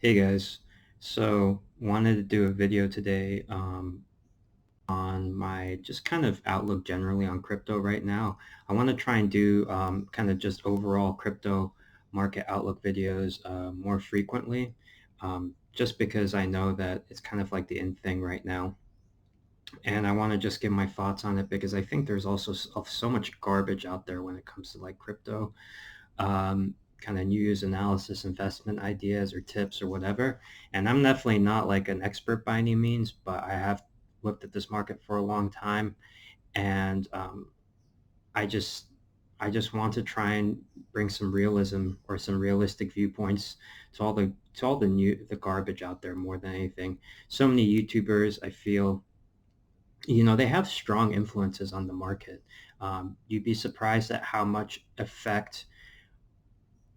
Hey guys, so wanted to do a video today on my just kind of outlook generally on crypto right now. I want to try and do kind of just overall crypto market outlook videos more frequently, just because I know that it's kind of like the in thing right now. And I want to just give my thoughts on it because I think there's also so much garbage out there when it comes to like crypto. Kind of news analysis, investment ideas or tips or whatever. And I'm definitely not like an expert by any means, but I have looked at this market for a long time, and I just I just want to try and bring some realism or some realistic viewpoints to all the garbage out there more than anything. So many YouTubers, I feel, they have strong influences on the market. You'd be surprised at how much effect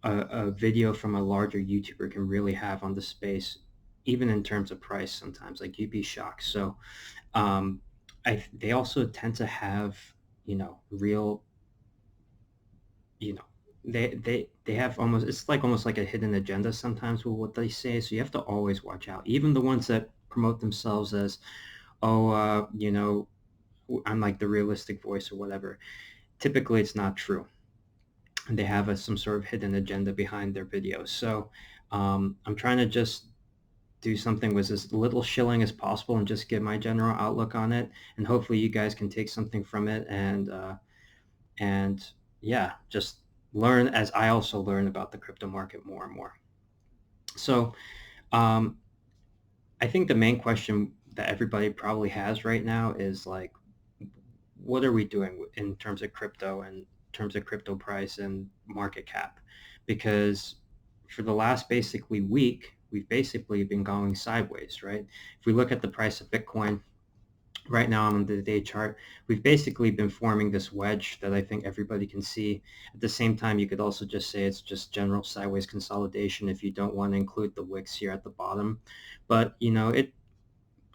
a video from a larger YouTuber can really have on the space, even in terms of price sometimes. Like you'd be shocked. So um, they also tend to have, real, you know, they have almost, it's like almost like a hidden agenda sometimes with what they say. So you have to always watch out. Even the ones that promote themselves as, oh, I'm like the realistic voice or whatever. Typically, it's not true. They have some sort of hidden agenda behind their videos. So I'm trying to just do something with as little shilling as possible and just give my general outlook on it. And hopefully you guys can take something from it and yeah, just learn as I also learn about the crypto market more and more. So um, I think the main question that everybody probably has right now is like, what are we doing in terms of crypto and terms of crypto price and market cap? Because for the last basically week, we've basically been going sideways, right? If we look at the price of Bitcoin right now on the day chart, we've basically been forming this wedge that I think everybody can see. At the same time, you could also just say it's just general sideways consolidation if you don't want to include the wicks here at the bottom. But,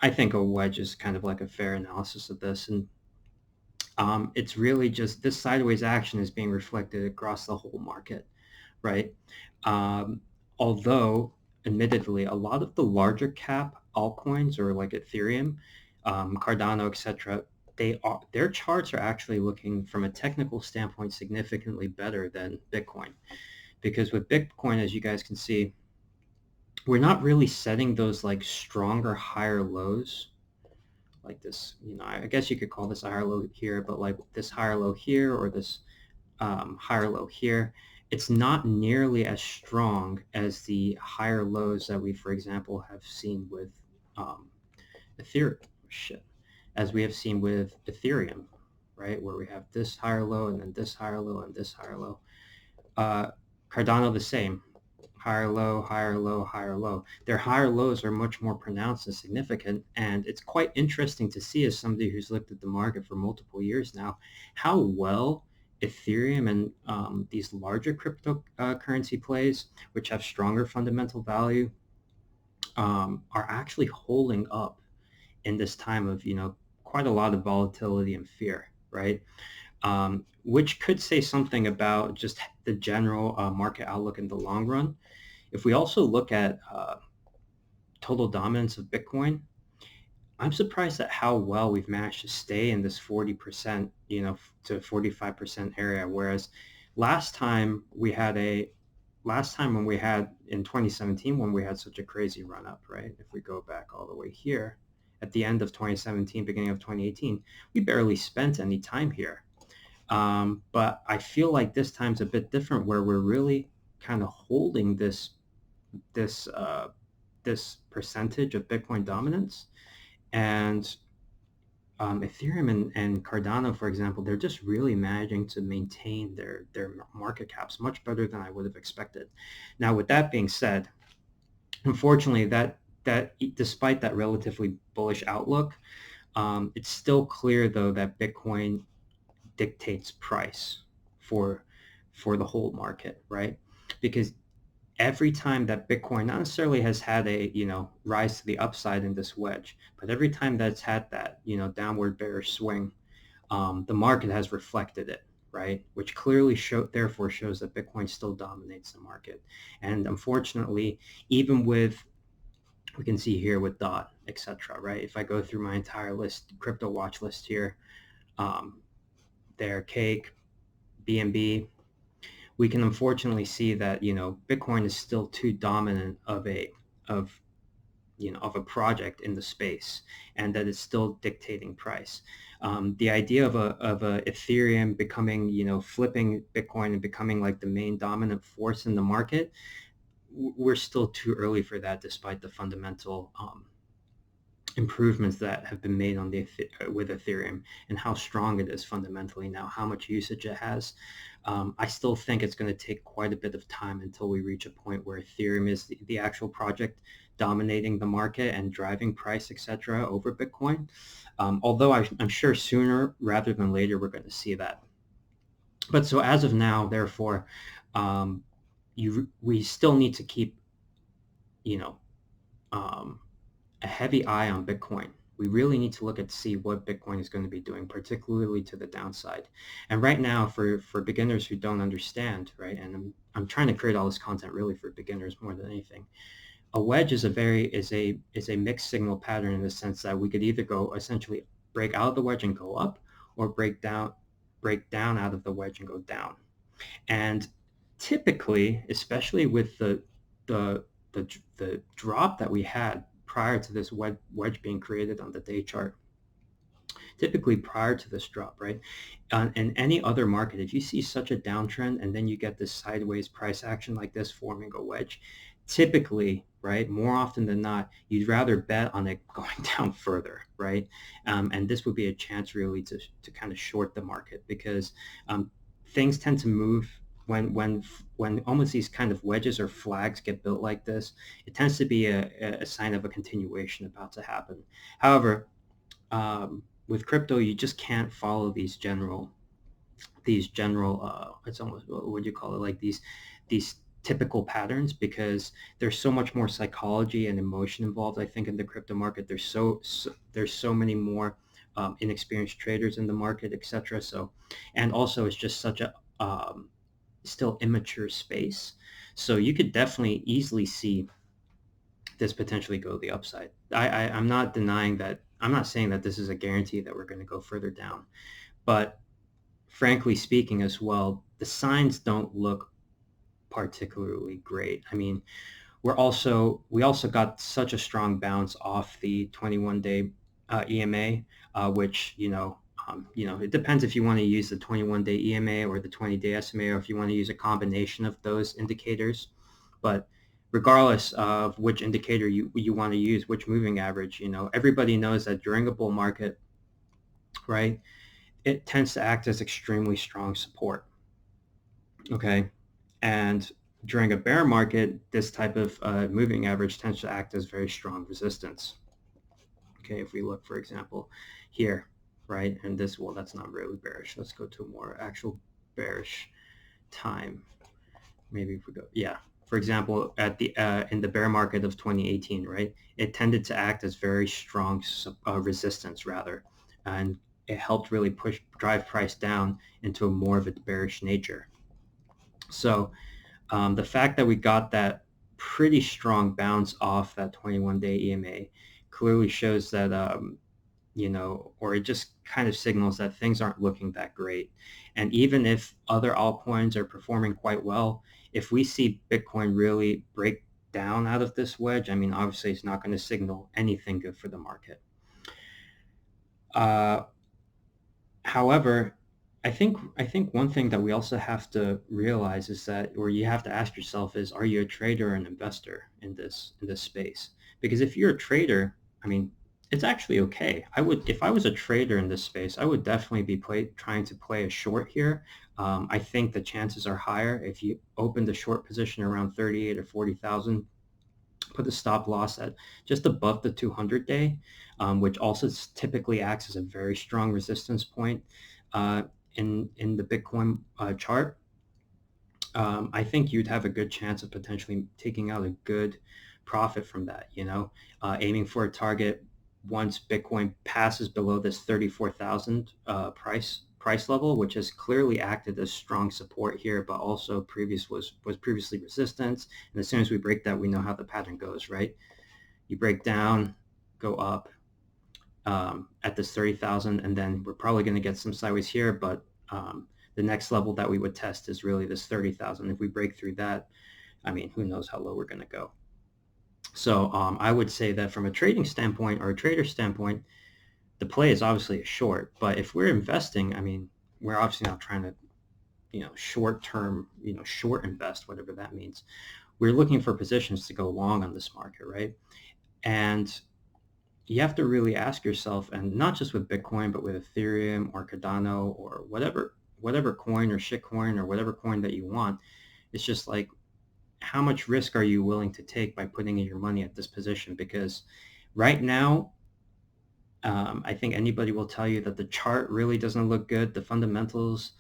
I think a wedge is kind of like a fair analysis of this. And it's really just this sideways action is being reflected across the whole market, right? Um, Although, admittedly, a lot of the larger cap altcoins or like Ethereum, Cardano, etc., their charts are actually looking from a technical standpoint significantly better than Bitcoin. Because with Bitcoin, as you guys can see, we're not really setting those like stronger higher lows like this. I guess you could call this a higher low here, but like this higher low here or this higher low here, it's not nearly as strong as the higher lows that we, for example, have seen with um, Ethereum, as we have seen with Ethereum, right, where we have this higher low and then this higher low and this higher low. Cardano the same, higher low, higher low, higher low. Their higher lows are much more pronounced and significant, and it's quite interesting to see as somebody who's looked at the market for multiple years now, how well Ethereum and these larger cryptocurrency plays, which have stronger fundamental value, are actually holding up in this time of, quite a lot of volatility and fear, right? Which could say something about just the general market outlook in the long run. If we also look at total dominance of Bitcoin, I'm surprised at how well we've managed to stay in this 40%, to 45% area. Whereas last time when we had in 2017, when we had such a crazy run up, right? If we go back all the way here at the end of 2017, beginning of 2018, we barely spent any time here. But I feel like this time's a bit different where we're really kind of holding this this percentage of Bitcoin dominance. And Ethereum and Cardano, for example, they're just really managing to maintain their market caps much better than I would have expected. Now, with that being said, unfortunately, that despite that relatively bullish outlook, it's still clear though that Bitcoin dictates price for the whole market, right? Because every time that Bitcoin not necessarily has had a, rise to the upside in this wedge, but every time that's had that, downward bearish swing, the market has reflected it, right? Which clearly therefore shows that Bitcoin still dominates the market. And unfortunately, even with, we can see here with DOT, etc., right? If I go through my entire list, crypto watch list here, there, Cake, BNB, we can unfortunately see that, you know, Bitcoin is still too dominant of a project in the space, and that it's still dictating price. The idea of a Ethereum becoming, you know, flipping Bitcoin and becoming like the main dominant force in the market, we're still too early for that, despite the fundamental improvements that have been made on with Ethereum and how strong it is fundamentally now, how much usage it has. I still think it's going to take quite a bit of time until we reach a point where Ethereum is the actual project dominating the market and driving price, etc., over Bitcoin. Although I'm sure sooner rather than later we're going to see that. But so as of now, therefore, we still need to keep, you know, a heavy eye on Bitcoin. We really need to look at see what Bitcoin is going to be doing, particularly to the downside. And right now, for beginners who don't understand, right, and I'm trying to create all this content really for beginners more than anything. A wedge is a mixed signal pattern, in the sense that we could either go essentially break out of the wedge and go up, or break down out of the wedge and go down. And typically, especially with the drop that we had prior to this wedge being created on the day chart, typically prior to this drop, right? In any other market, if you see such a downtrend and then you get this sideways price action like this forming a wedge, typically, right, more often than not, you'd rather bet on it going down further, right? And this would be a chance really to kind of short the market, because things tend to move when almost these kind of wedges or flags get built like this. It tends to be a sign of a continuation about to happen. However, with crypto, you just can't follow these general it's almost, what would you call it, like these typical patterns, because there's so much more psychology and emotion involved. I think in the crypto market, there's so many more inexperienced traders in the market, etc. So, and also it's just such a still immature space. So you could definitely easily see this potentially go the upside. I'm not denying that. I'm not saying that this is a guarantee that we're going to go further down, but frankly speaking as well, the signs don't look particularly great. I mean, we also got such a strong bounce off the 21-day EMA, which, it depends if you want to use the 21-day EMA or the 20-day SMA, or if you want to use a combination of those indicators. But regardless of which indicator you want to use, which moving average, everybody knows that during a bull market, right, it tends to act as extremely strong support. Okay. And during a bear market, this type of moving average tends to act as very strong resistance. Okay, if we look, for example, here, right, and this, well, that's not really bearish. Let's go to a more actual bearish time. Maybe if we go, yeah. For example, at the in the bear market of 2018, right, it tended to act as very strong resistance rather, and it helped really drive price down into a more of a bearish nature. So the fact that we got that pretty strong bounce off that 21-day EMA clearly shows that, or it just kind of signals that things aren't looking that great. And even if other altcoins are performing quite well, if we see Bitcoin really break down out of this wedge, I mean, obviously it's not going to signal anything good for the market. However, I think one thing that we also have to realize is that, or you have to ask yourself, is, are you a trader or an investor in this space? Because if you're a trader, I mean, it's actually okay. If I was a trader in this space, I would definitely be trying to play a short here. I think the chances are higher if you open the short position around 38 or 40,000. Put the stop loss at just above the 200-day, which also typically acts as a very strong resistance point in the Bitcoin chart. I think you'd have a good chance of potentially taking out a good profit from that, aiming for a target once Bitcoin passes below this 34,000 price price level, which has clearly acted as strong support here, but also was previously resistance. And as soon as we break that, we know how the pattern goes, right? You break down, go up at this 30,000, and then we're probably going to get some sideways here, but the next level that we would test is really this 30,000. If we break through that, I mean, who knows how low we're going to go. So I would say that from a trading standpoint or a trader standpoint, the play is obviously a short. But if we're investing, I mean, we're obviously not trying to, short term, short invest, whatever that means. We're looking for positions to go long on this market, right? And you have to really ask yourself, and not just with Bitcoin, but with Ethereum or Cardano or whatever coin or shitcoin or whatever coin that you want. It's just like, how much risk are you willing to take by putting in your money at this position? Because right now, I think anybody will tell you that the chart really doesn't look good. The fundamentals,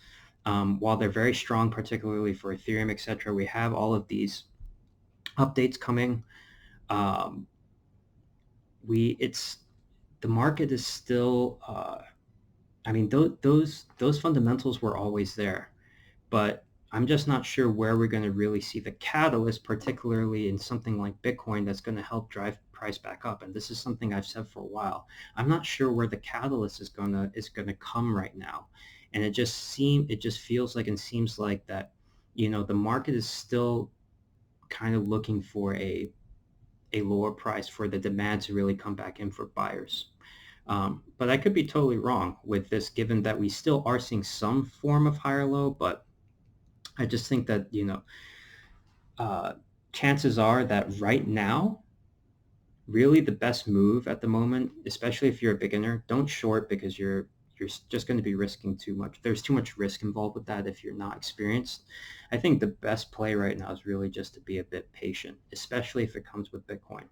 while they're very strong, particularly for Ethereum, etc., we have all of these updates coming. The market is still, I mean, those fundamentals were always there, but I'm just not sure where we're going to really see the catalyst, particularly in something like Bitcoin, that's going to help drive price back up. And this is something I've said for a while. I'm not sure where the catalyst is going to come right now, and it just feels like and seems like that, the market is still kind of looking for a lower price for the demand to really come back in for buyers. But I could be totally wrong with this, given that we still are seeing some form of higher low, but I just think that, chances are that right now, really the best move at the moment, especially if you're a beginner, don't short, because you're just going to be risking too much. There's too much risk involved with that if you're not experienced. I think the best play right now is really just to be a bit patient, especially if it comes with Bitcoin.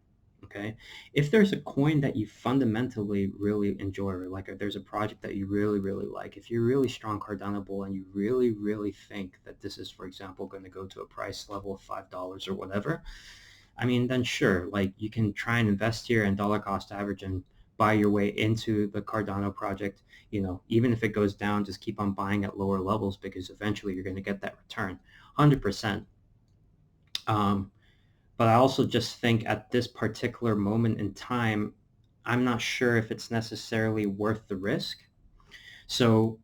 Okay, if there's a coin that you fundamentally really enjoy, or like if there's a project that you really like, if you're really strong Cardano bull and you really think that this is, for example, going to go to a price level of $5 or whatever, I mean, then sure, like you can try and invest here and dollar cost average and buy your way into the Cardano project. Even if it goes down, just keep on buying at lower levels, because eventually you're going to get that return 100%. But I also just think at this particular moment in time, I'm not sure if it's necessarily worth the risk. So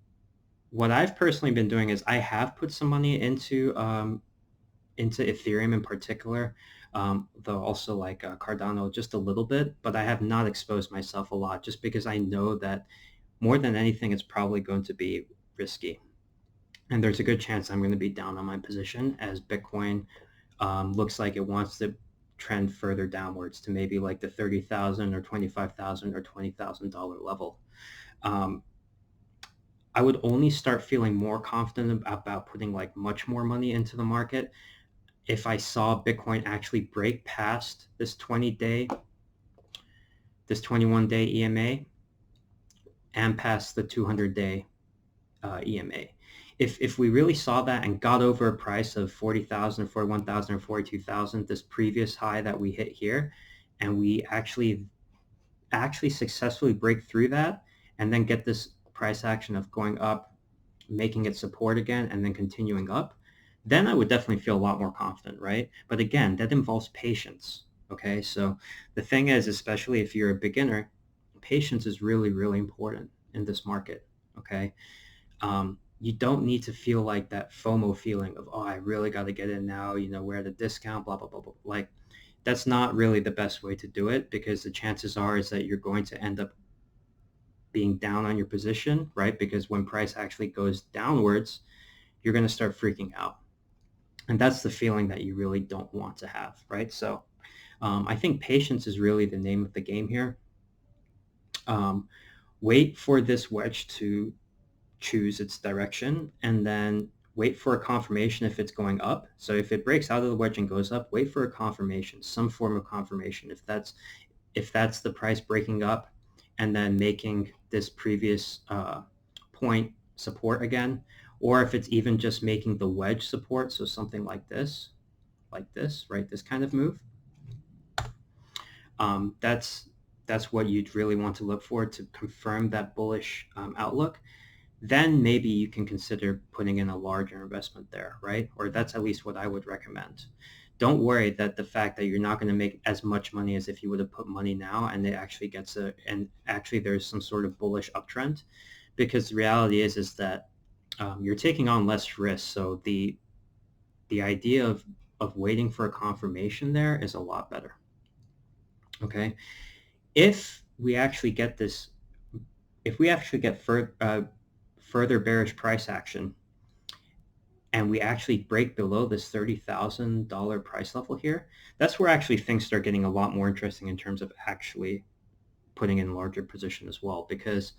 what I've personally been doing is I have put some money into Ethereum in particular, though also like Cardano just a little bit, but I have not exposed myself a lot, just because I know that more than anything, it's probably going to be risky. And there's a good chance I'm going to be down on my position as Bitcoin looks like it wants to trend further downwards to maybe like the 30,000 or 25,000 or $20,000 level. I would only start feeling more confident about putting like much more money into the market if I saw Bitcoin actually break past this 21-day EMA and past the 200-day EMA. If we really saw that and got over a price of 40,000, 41,000, or 42,000, this previous high that we hit here, and we actually successfully break through that and then get this price action of going up, making it support again, and then continuing up, then I would definitely feel a lot more confident, right? But again, that involves patience, okay? So the thing is, especially if you're a beginner, patience is really important in this market, okay? You don't need to feel like that FOMO feeling of, oh, I really got to get in now, we're at a discount, blah, blah, blah, blah. Like, that's not really the best way to do it, because the chances are is that you're going to end up being down on your position, right? Because when price actually goes downwards, you're going to start freaking out. And that's the feeling that you really don't want to have, right? So I think patience is really the name of the game here. Wait for this wedge to choose its direction, and then wait for a confirmation if it's going up. So if it breaks out of the wedge and goes up, wait for a confirmation, some form of confirmation. If that's the price breaking up and then making this previous point support again, or if it's even just making the wedge support, so something like this, right? This kind of move. That's what you'd really want to look for to confirm that bullish outlook. then maybe you can consider putting in a larger investment there, right? Or that's at least what I would recommend. Don't worry that the fact that you're not going to make as much money as if you would have put money now, and it actually and actually there's some sort of bullish uptrend, because the reality is that you're taking on less risk. So the idea of waiting for a confirmation there is a lot better. Okay, if we actually get further bearish price action, and we actually break below this $30,000 price level here, that's where actually things start getting a lot more interesting in terms of actually putting in larger position as well, because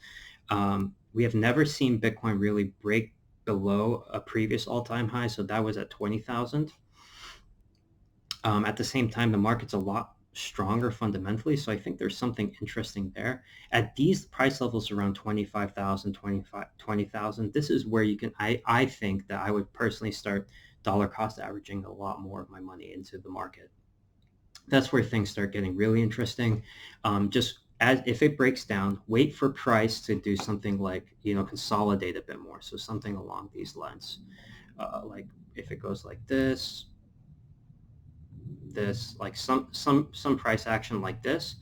we have never seen Bitcoin really break below a previous all-time high. So that was at 20,000. At the same time, the market's a lot stronger fundamentally. So I think there's something interesting there. At these price levels around 25,000, 20,000, this is where you can, I think that I would personally start dollar cost averaging a lot more of my money into the market. That's where things start getting really interesting. Just as if it breaks down, wait for price to do something like, consolidate a bit more. So something along these lines, like if it goes like this, like some price action like this,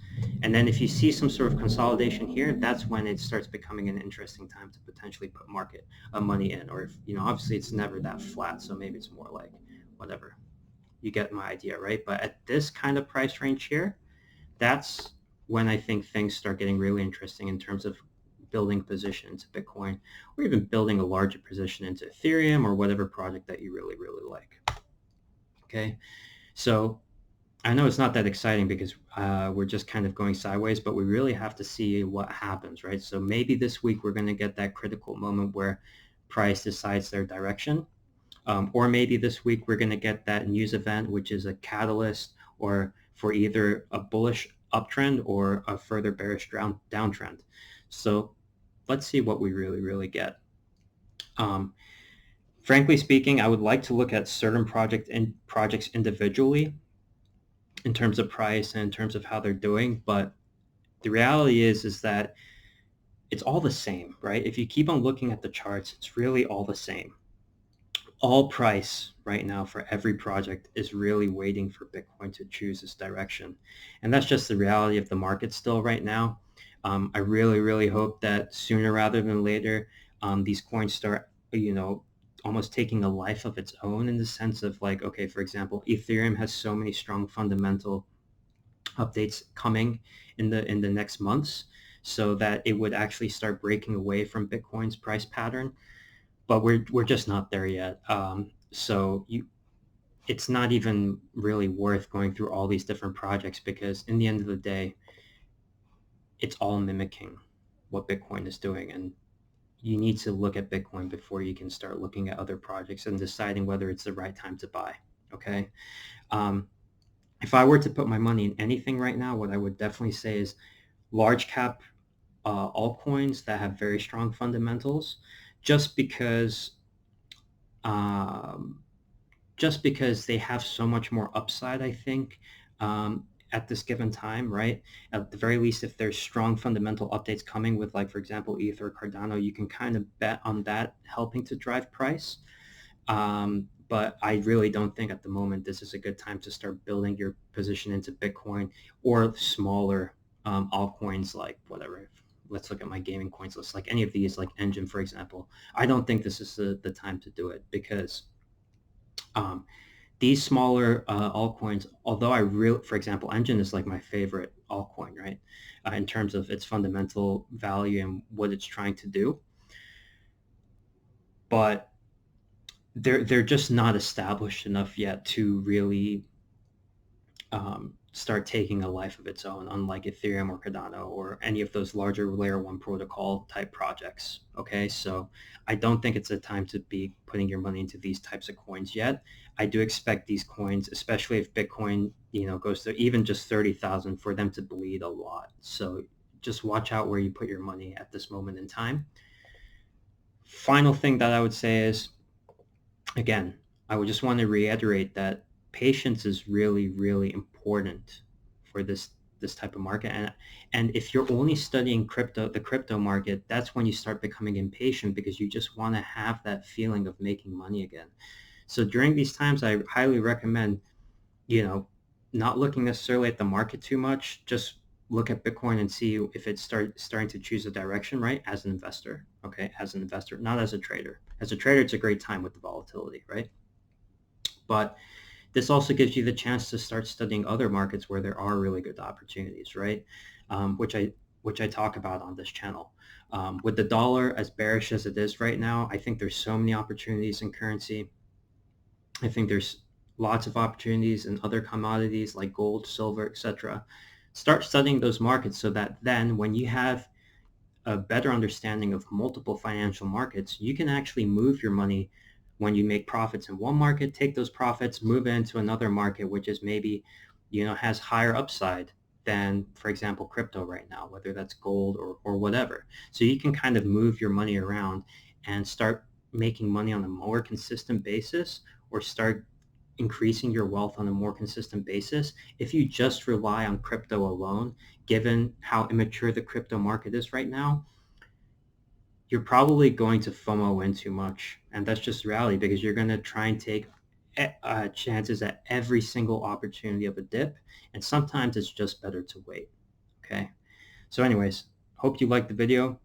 and then if you see some sort of consolidation here, that's when it starts becoming an interesting time to potentially put market money in. Or if obviously it's never that flat, so maybe it's more like whatever. You get my idea, right? But at this kind of price range here, that's when I think things start getting really interesting in terms of building position into Bitcoin, or even building a larger position into Ethereum or whatever project that you really, really like. Okay, so I know it's not that exciting because we're just kind of going sideways, but we really have to see what happens, right? So maybe this week we're going to get that critical moment where price decides their direction. Or maybe this week we're going to get that news event, which is a catalyst or for either a bullish uptrend or a further bearish downtrend. So let's see what we really, really get. Frankly speaking, I would like to look at certain projects individually in terms of price and in terms of how they're doing. But the reality is that it's all the same, right? If you keep on looking at the charts, it's really all the same. All price right now for every project is really waiting for Bitcoin to choose its direction. And that's just the reality of the market still right now. I really, really hope that sooner rather than later, these coins start, almost taking a life of its own, in the sense of like, okay, for example, Ethereum has so many strong fundamental updates coming in the next months, so that it would actually start breaking away from Bitcoin's price pattern. But we're just not there yet. So it's not even really worth going through all these different projects, because in the end of the day, it's all mimicking what Bitcoin is doing. And you need to look at Bitcoin before you can start looking at other projects and deciding whether it's the right time to buy. Okay. If I were to put my money in anything right now, what I would definitely say is large cap altcoins that have very strong fundamentals, just because they have so much more upside, I think, at this given time, right? At the very least, if there's strong fundamental updates coming with, like, for example, Ether or Cardano, you can kind of bet on that helping to drive price. But I really don't think at the moment this is a good time to start building your position into Bitcoin or smaller altcoins, like whatever. Let's look at my gaming coins list, like any of these, like Engine, for example. I don't think this is the time to do it, because these smaller altcoins, although for example, Engine is like my favorite altcoin, right? In terms of its fundamental value and what it's trying to do. But they're just not established enough yet to really start taking a life of its own, unlike Ethereum or Cardano or any of those larger layer 1 protocol type projects. Okay, so I don't think it's a time to be putting your money into these types of coins yet. I do expect these coins, especially if Bitcoin goes to even just 30,000, for them to bleed a lot. So just watch out where you put your money at this moment in time. Final thing that I would say is, again, I would just want to reiterate that patience is really, really important for this this type of market. And if you're only studying the crypto market, that's when you start becoming impatient because you just want to have that feeling of making money again. So during these times, I highly recommend, not looking necessarily at the market too much. Just look at Bitcoin and see if it's starting to choose a direction, right? As an investor, okay? As an investor, not as a trader. As a trader, it's a great time with the volatility, right? But this also gives you the chance to start studying other markets where there are really good opportunities, right? Which I talk about on this channel. With the dollar as bearish as it is right now, I think there's so many opportunities in currency. I think there's lots of opportunities in other commodities like gold, silver, etc. Start studying those markets so that then when you have a better understanding of multiple financial markets, you can actually move your money when you make profits in one market, take those profits, move into another market, which is maybe, has higher upside than, for example, crypto right now, whether that's gold or whatever. So you can kind of move your money around and start making money on a more consistent basis, or start increasing your wealth on a more consistent basis. If you just rely on crypto alone, given how immature the crypto market is right now, you're probably going to FOMO in too much. And that's just reality, because you're going to try and take chances at every single opportunity of a dip. And sometimes it's just better to wait. Okay. So anyways, hope you liked the video.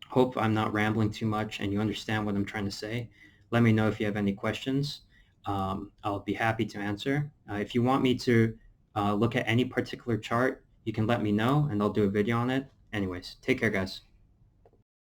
Hope I'm not rambling too much and you understand what I'm trying to say. Let me know if you have any questions. I'll be happy to answer. If you want me to look at any particular chart, you can let me know and I'll do a video on it. Anyways, take care, guys.